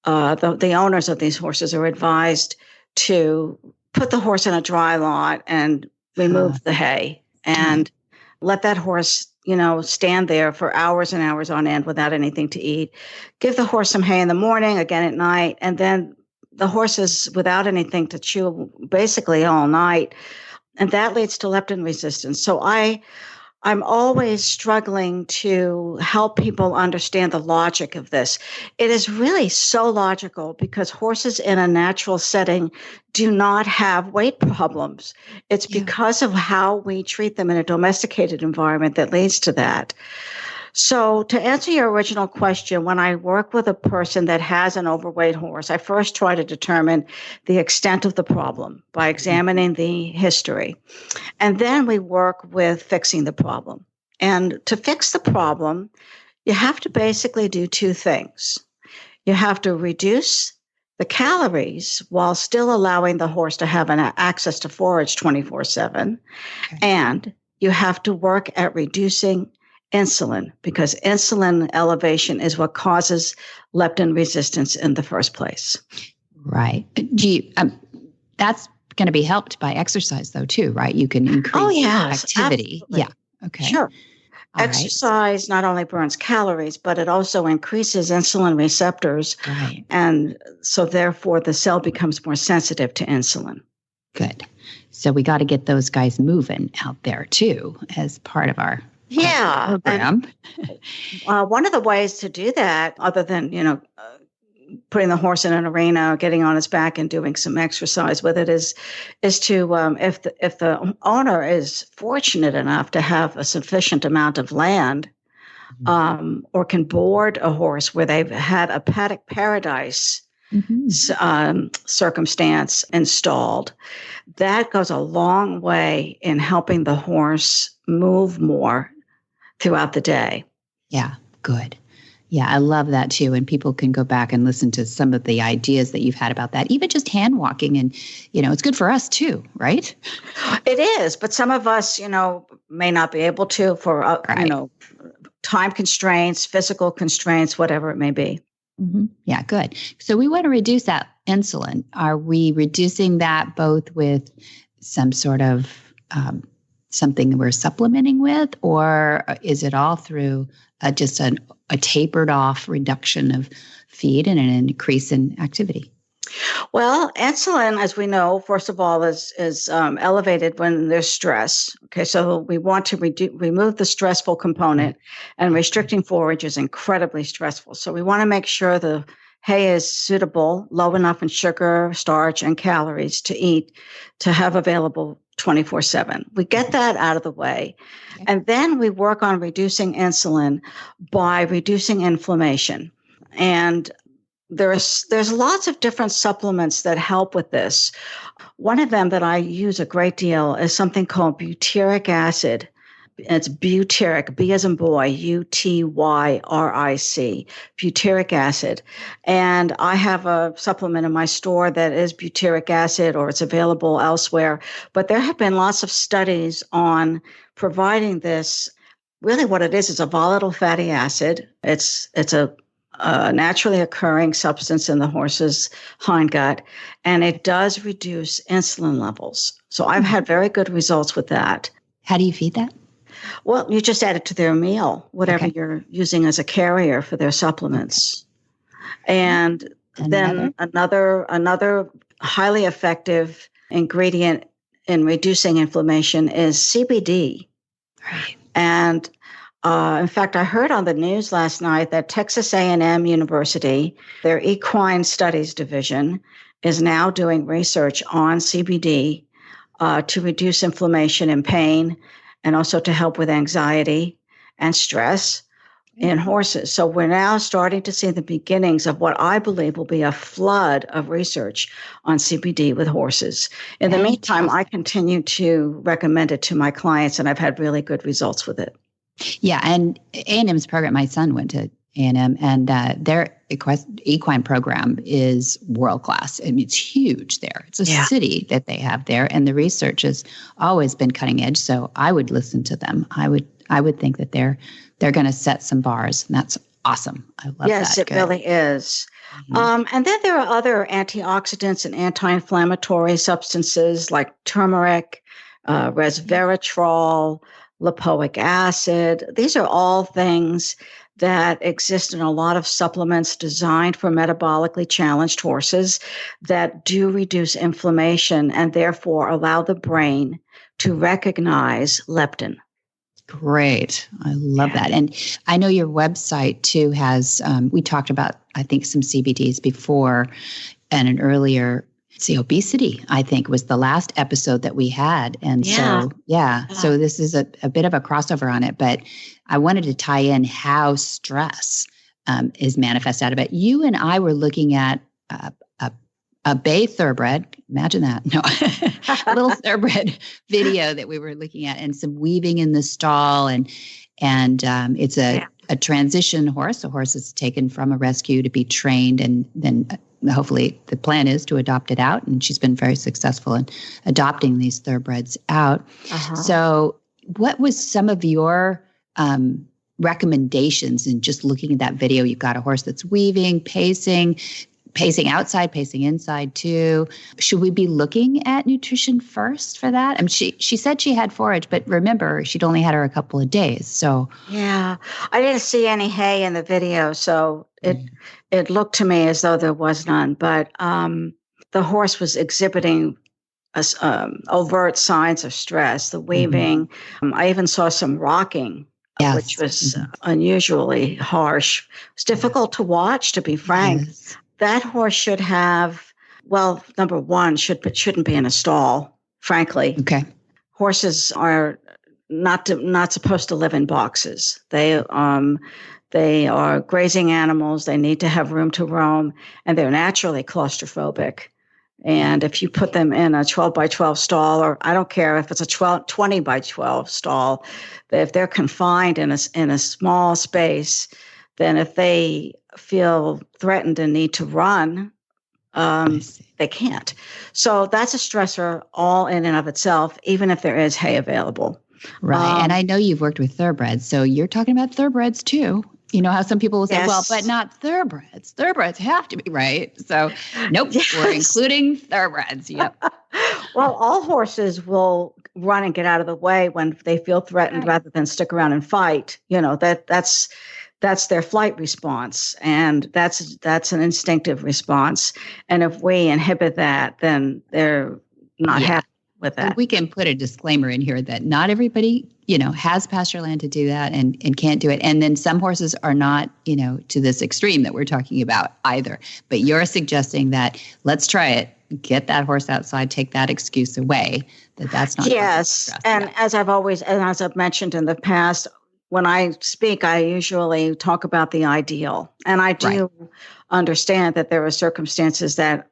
The owners of these horses are advised to put the horse in a dry lot and remove the hay and let that horse, stand there for hours and hours on end without anything to eat. Give the horse some hay in the morning, again at night, and then the horse is without anything to chew basically all night. And that leads to leptin resistance. So I'm always struggling to help people understand the logic of this. It is really so logical because horses in a natural setting do not have weight problems. It's because of how we treat them in a domesticated environment that leads to that. So to answer your original question, when I work with a person that has an overweight horse, I first try to determine the extent of the problem by examining the history. And then we work with fixing the problem. And to fix the problem, you have to basically do two things. You have to reduce the calories while still allowing the horse to have access to forage 24/7. Okay. And you have to work at reducing insulin, because insulin elevation is what causes leptin resistance in the first place. Right. That's going to be helped by exercise, though, too, right? You can increase activity. Absolutely. Yeah. Okay. Sure. All exercise not only burns calories, but it also increases insulin receptors. Right. And so therefore the cell becomes more sensitive to insulin. Good. So we got to get those guys moving out there, too, as part of our program. One of the ways to do that, other than, putting the horse in an arena, getting on its back and doing some exercise with it is to, if the owner is fortunate enough to have a sufficient amount of land, or can board a horse where they've had a paddock paradise circumstance installed, that goes a long way in helping the horse move more throughout the day. Yeah, good. Yeah, I love that too. And people can go back and listen to some of the ideas that you've had about that, even just hand walking. And, it's good for us too, right? It is. But some of us, may not be able to for, time constraints, physical constraints, whatever it may be. Mm-hmm. Yeah, good. So we want to reduce that insulin. Are we reducing that both with some sort of something that we're supplementing with, or is it all through just a tapered off reduction of feed and an increase in activity? Well, insulin, as we know, first of all, is elevated when there's stress. Okay, so we want to remove the stressful component, and restricting forage is incredibly stressful. So we want to make sure the hay is suitable, low enough in sugar, starch, and calories to eat, to have available 24/7. We get that out of the way. Okay. And then we work on reducing insulin by reducing inflammation. And there's lots of different supplements that help with this. One of them that I use a great deal is something called butyric acid. It's butyric, B as in boy, UTYRIC, butyric acid. And I have a supplement in my store that is butyric acid, or it's available elsewhere. But there have been lots of studies on providing this. Really what it is a volatile fatty acid. It's a naturally occurring substance in the horse's hindgut, and it does reduce insulin levels. So I've had very good results with that. How do you feed that? Well, you just add it to their meal, whatever you're using as a carrier for their supplements. Okay. And then another highly effective ingredient in reducing inflammation is CBD. Right. And in fact, I heard on the news last night that Texas A&M University, their equine studies division, is now doing research on CBD to reduce inflammation and pain, and also to help with anxiety and stress in horses. So we're now starting to see the beginnings of what I believe will be a flood of research on CBD with horses. In the meantime, I continue to recommend it to my clients, and I've had really good results with it. Yeah, and A&M's program, my son went to A&M, and their equine program is world-class. I mean, it's huge there. It's a city that they have there, and the research has always been cutting edge, so I would listen to them. I would think that they're going to set some bars, and that's awesome. I love that. Yes, it really is. Mm-hmm. And then there are other antioxidants and anti-inflammatory substances like turmeric, resveratrol, lipoic acid. These are all things that exist in a lot of supplements designed for metabolically challenged horses that do reduce inflammation and therefore allow the brain to recognize leptin. Great. I love that. And I know your website too has, we talked about, I think, some CBDs before, and an earlier, obesity, I think, was the last episode that we had. And so this is a bit of a crossover on it, but I wanted to tie in how stress is manifest out of it. You and I were looking at a bay thoroughbred. Imagine that. No, a little thoroughbred video that we were looking at, and some weaving in the stall. And it's a transition horse. A horse is taken from a rescue to be trained, and then hopefully the plan is to adopt it out. And she's been very successful in adopting these thoroughbreds out. Uh-huh. So what was some of your recommendations in just looking at that video? You've got a horse that's weaving, pacing outside, pacing inside too. Should we be looking at nutrition first for that? I mean, she said she had forage, but remember, she'd only had her a couple of days. So yeah, I didn't see any hay in the video, so it looked to me as though there was none. But the horse was exhibiting overt signs of stress. The weaving. Mm-hmm. I even saw some rocking. Yes. Which was unusually harsh. It's difficult to watch, to be frank. Yes. That horse should have, well, number one, shouldn't be in a stall, frankly. Okay. Horses are not supposed to live in boxes. They are grazing animals. They need to have room to roam, and they're naturally claustrophobic. And if you put them in a 12 by 12 stall, or I don't care if it's a 20 by 12 stall, if they're confined in a small space, then if they feel threatened and need to run, they can't. So that's a stressor all in and of itself, even if there is hay available. Right. And I know you've worked with thoroughbreds, so you're talking about thoroughbreds too. You know how some people will say, well, but not thoroughbreds. Thoroughbreds have to be, right? So, nope, we're including thoroughbreds. Yep. Well, all horses will run and get out of the way when they feel threatened rather than stick around and fight. You know, that's that's their flight response, and that's an instinctive response. And if we inhibit that, then they're not happy with that. And we can put a disclaimer in here that not everybody, has pasture land to do that and can't do it. And then some horses are not, to this extreme that we're talking about either. But you're suggesting that let's try it, get that horse outside, take that excuse away, that's not. Yes. And as I've mentioned in the past, when I speak, I usually talk about the ideal. And I do understand that there are circumstances that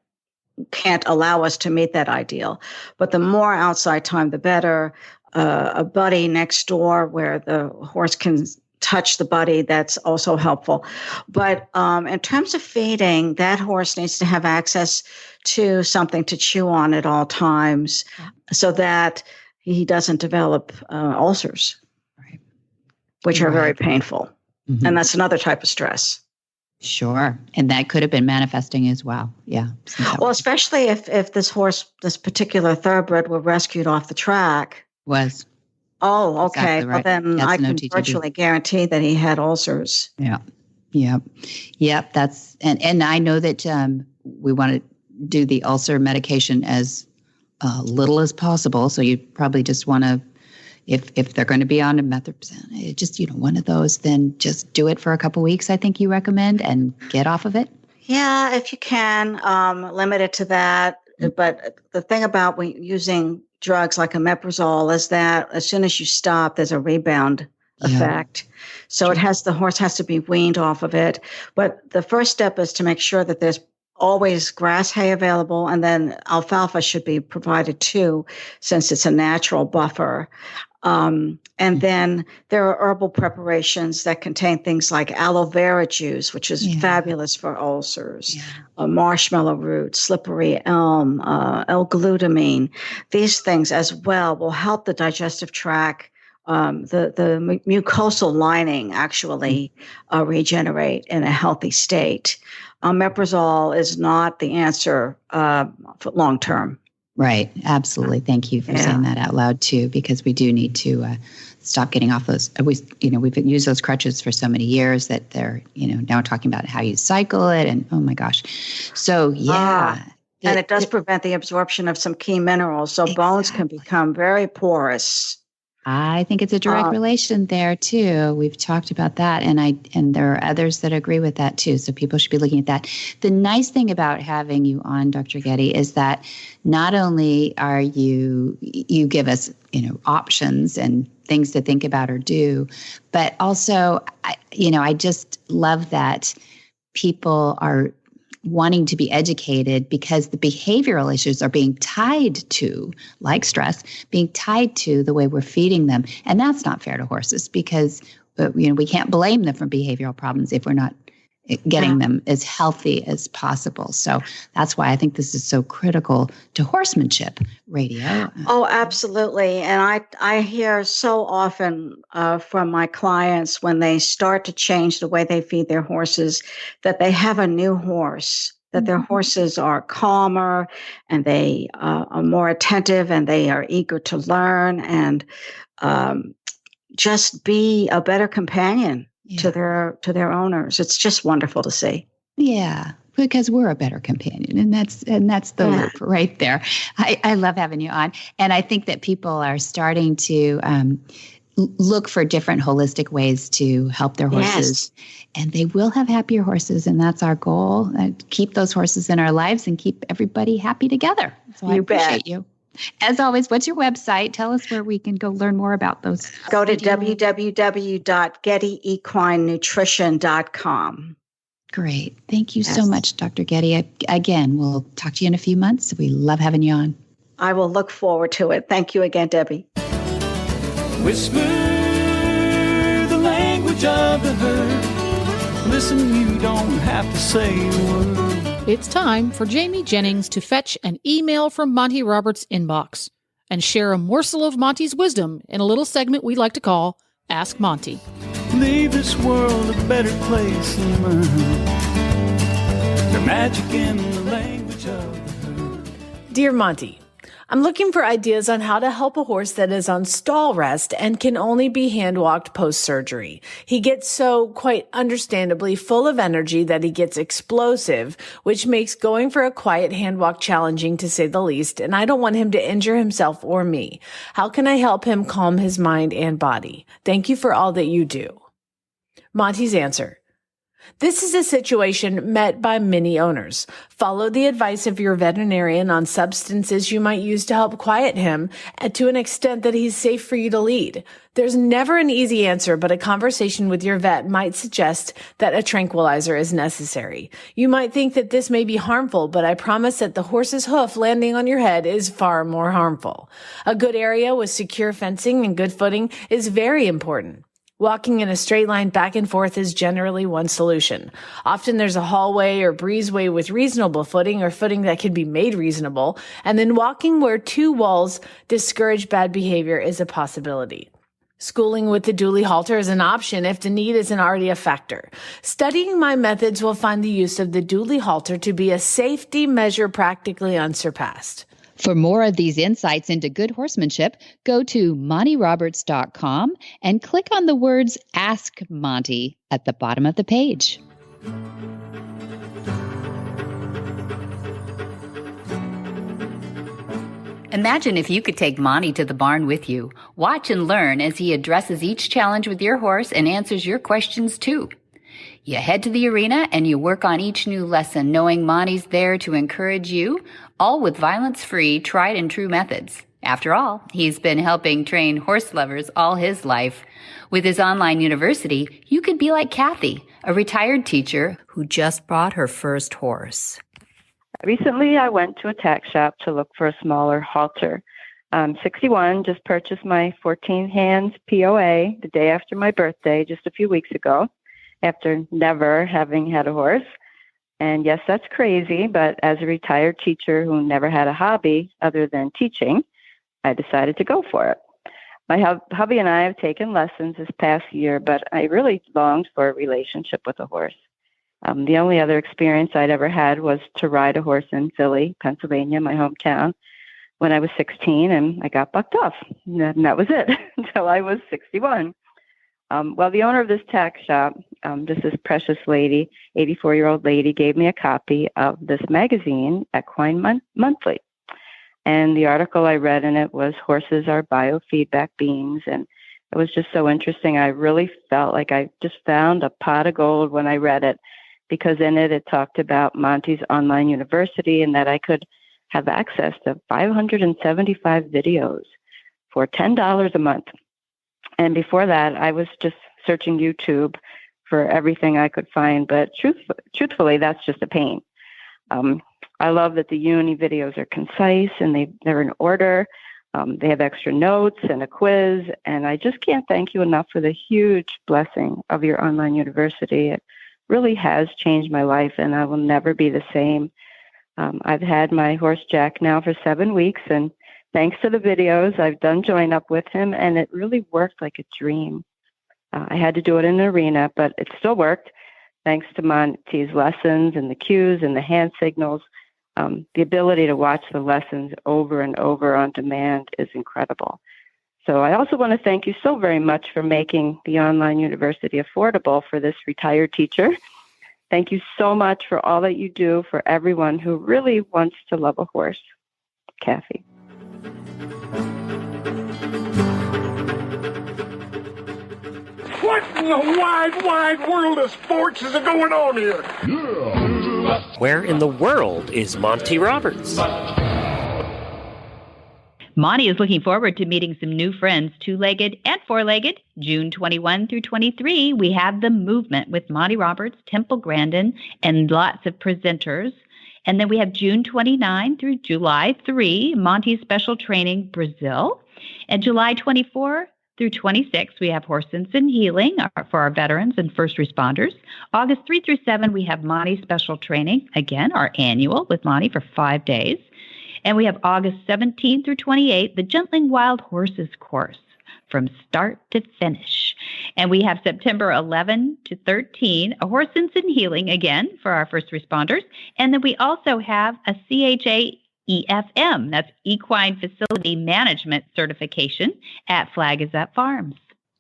can't allow us to meet that ideal. But the more outside time, the better. A buddy next door where the horse can touch the buddy, that's also helpful. But in terms of feeding, that horse needs to have access to something to chew on at all times so that he doesn't develop ulcers, which are very painful. Mm-hmm. And that's another type of stress. Sure. And that could have been manifesting as well. Yeah. Well, especially if this horse, this particular thoroughbred, were rescued off the track. Was. Oh, okay. Exactly right. Well, then I can virtually guarantee that he had ulcers. Yeah. Yep. That's, and I know that we want to do the ulcer medication as little as possible. So you probably just want to, if they're going to be on a methadone, just, one of those, then just do it for a couple of weeks, I think you recommend, and get off of it. Yeah, if you can, limit it to that. Mm-hmm. But the thing about using drugs like omeprazole is that as soon as you stop, there's a rebound effect. So the horse has to be weaned off of it. But the first step is to make sure that there's always grass hay available, and then alfalfa should be provided too, since it's a natural buffer. And then there are herbal preparations that contain things like aloe vera juice, which is fabulous for ulcers, marshmallow root, slippery elm, L-glutamine. These things as well will help the digestive tract, the mucosal lining actually regenerate in a healthy state. Omeprazole is not the answer for long term. Right. Absolutely. Thank you for saying that out loud too, because we do need to stop getting off those. We've used those crutches for so many years that they're, now talking about how you cycle it, and oh my gosh. So and it does prevent the absorption of some key minerals. So bones can become very porous. I think it's a direct relation there too. We've talked about that, and there are others that agree with that too. So people should be looking at that. The nice thing about having you on, Dr. Getty, is that not only are you give us options and things to think about or do, but also I just love that people are wanting to be educated, because the behavioral issues are being tied to, like stress, being tied to the way we're feeding them. And that's not fair to horses, because we can't blame them for behavioral problems if we're not getting them as healthy as possible. So that's why I think this is so critical to horsemanship radio. Oh, absolutely. And I hear so often from my clients when they start to change the way they feed their horses that they have a new horse, that their horses are calmer and they are more attentive and they are eager to learn and just be a better companion to their owners. It's just wonderful to see. Yeah, because we're a better companion, and that's the loop right there. I love having you on, and I think that people are starting to look for different holistic ways to help their horses, and they will have happier horses, and that's our goal. Keep those horses in our lives and keep everybody happy together. So I appreciate you. As always, what's your website? Tell us where we can go learn more about those. Go to www.gettyequinenutrition.com. Great. Thank you so much, Dr. Getty. Again, we'll talk to you in a few months. We love having you on. I will look forward to it. Thank you again, Debbie. Whisper the language of the herd. Listen, you don't have to say a word. It's time for Jamie Jennings to fetch an email from Monty Roberts' inbox and share a morsel of Monty's wisdom in a little segment we like to call Ask Monty. Leave this world a better place than mine. There's magic in the language of the herd. Dear Monty, I'm looking for ideas on how to help a horse that is on stall rest and can only be hand-walked post-surgery. He gets so, quite understandably, full of energy that he gets explosive, which makes going for a quiet hand-walk challenging to say the least, and I don't want him to injure himself or me. How can I help him calm his mind and body? Thank you for all that you do. Monty's answer. This is a situation met by many owners. Follow the advice of your veterinarian on substances you might use to help quiet him to an extent that he's safe for you to lead. There's never an easy answer, but a conversation with your vet might suggest that a tranquilizer is necessary. You might think that this may be harmful, but I promise that the horse's hoof landing on your head is far more harmful. A good area with secure fencing and good footing is very important. Walking in a straight line back and forth is generally one solution. Often there's a hallway or breezeway with reasonable footing or footing that can be made reasonable, and then walking where two walls discourage bad behavior is a possibility. Schooling with the dually halter is an option if the need isn't already a factor. Studying my methods will find the use of the dually halter to be a safety measure practically unsurpassed. For more of these insights into good horsemanship, go to MontyRoberts.com and click on the words Ask Monty at the bottom of the page. Imagine if you could take Monty to the barn with you. Watch and learn as he addresses each challenge with your horse and answers your questions too. You head to the arena and you work on each new lesson, knowing Monty's there to encourage you, all with violence-free, tried and true methods. After all, he's been helping train horse lovers all his life. With his online university, you could be like Kathy, a retired teacher who just bought her first horse. Recently, I went to a tack shop to look for a smaller halter. I'm 61, just purchased my 14 hands POA the day after my birthday, just a few weeks ago, after never having had a horse. And yes, that's crazy, but as a retired teacher who never had a hobby other than teaching, I decided to go for it. My hubby and I have taken lessons this past year, but I really longed for a relationship with a horse. The only other experience I'd ever had was to ride a horse in Philly, Pennsylvania, my hometown, when I was 16, and I got bucked off. And that was it until I was 61. Well, the owner of this tack shop, just this precious lady, 84-year-old lady, gave me a copy of this magazine, Equine Monthly. And the article I read in it was Horses Are Biofeedback Beings. And it was just so interesting. I really felt like I just found a pot of gold when I read it, because in it talked about Monty's online university and that I could have access to 575 videos for $10 a month. And before that, I was just searching YouTube for everything I could find. But truthfully, that's just a pain. I love that the uni videos are concise and they're in order. They have extra notes and a quiz. And I just can't thank you enough for the huge blessing of your online university. It really has changed my life, and I will never be the same. I've had my horse Jack now for 7 weeks, and thanks to the videos, I've done join up with him, and it really worked like a dream. I had to do it in an arena, but it still worked thanks to Monty's lessons and the cues and the hand signals. The ability to watch the lessons over and over on demand is incredible. So I also want to thank you so very much for making the online university affordable for this retired teacher. Thank you so much for all that you do for everyone who really wants to love a horse. Kathy. What in the wide, wide world of sports is going on here? Where in the world is Monty Roberts? Monty is looking forward to meeting some new friends, two-legged and four-legged. June 21 through 23, we have The Movement with Monty Roberts, Temple Grandin, and lots of presenters. And then we have June 29 through July 3, Monty's Special Training, Brazil. And July 24 through 26, we have Horses and Healing for our veterans and first responders. August 3 through 7, we have Monty's Special Training, again, our annual with Monty for 5 days. And we have August 17 through 28, the Gentling Wild Horses course from start to finish. And we have September 11 to 13, a Horses and Healing again for our first responders. And then we also have a CHA EFM, that's Equine Facility Management Certification at Flag Is Up Farms.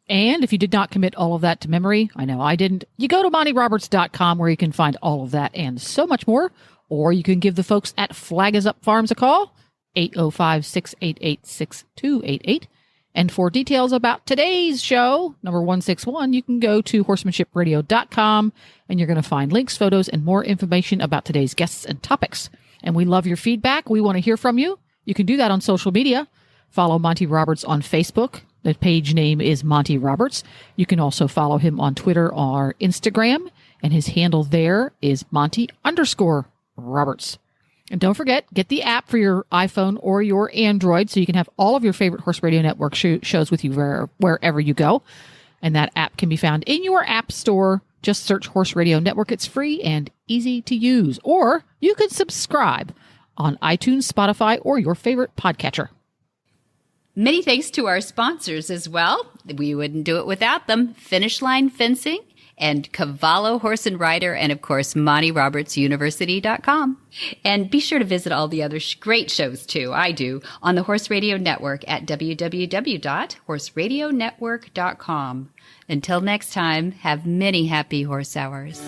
And if you did not commit all of that to memory, I know I didn't, you go to MontyRoberts.com where you can find all of that and so much more. Or you can give the folks at Flag Is Up Farms a call, 805-688-6288. And for details about today's show, number 161, you can go to horsemanshipradio.com and you're going to find links, photos, and more information about today's guests and topics. And we love your feedback. We want to hear from you. You can do that on social media. Follow Monty Roberts on Facebook. The page name is Monty Roberts. You can also follow him on Twitter or Instagram. And his handle there is Monty_Roberts. And don't forget, get the app for your iPhone or your Android so you can have all of your favorite Horse Radio Network shows with you wherever you go. And that app can be found in your app store. Just search Horse Radio Network. It's free and easy to use. Or you can subscribe on iTunes, Spotify, or your favorite podcatcher. Many thanks to our sponsors as well. We wouldn't do it without them. Finishline Fencing and Cavallo Horse and Rider, and of course, MontyRobertsUniversity.com. And be sure to visit all the other great shows too, I do, on the Horse Radio Network at www.horseradionetwork.com. Until next time, have many happy horse hours.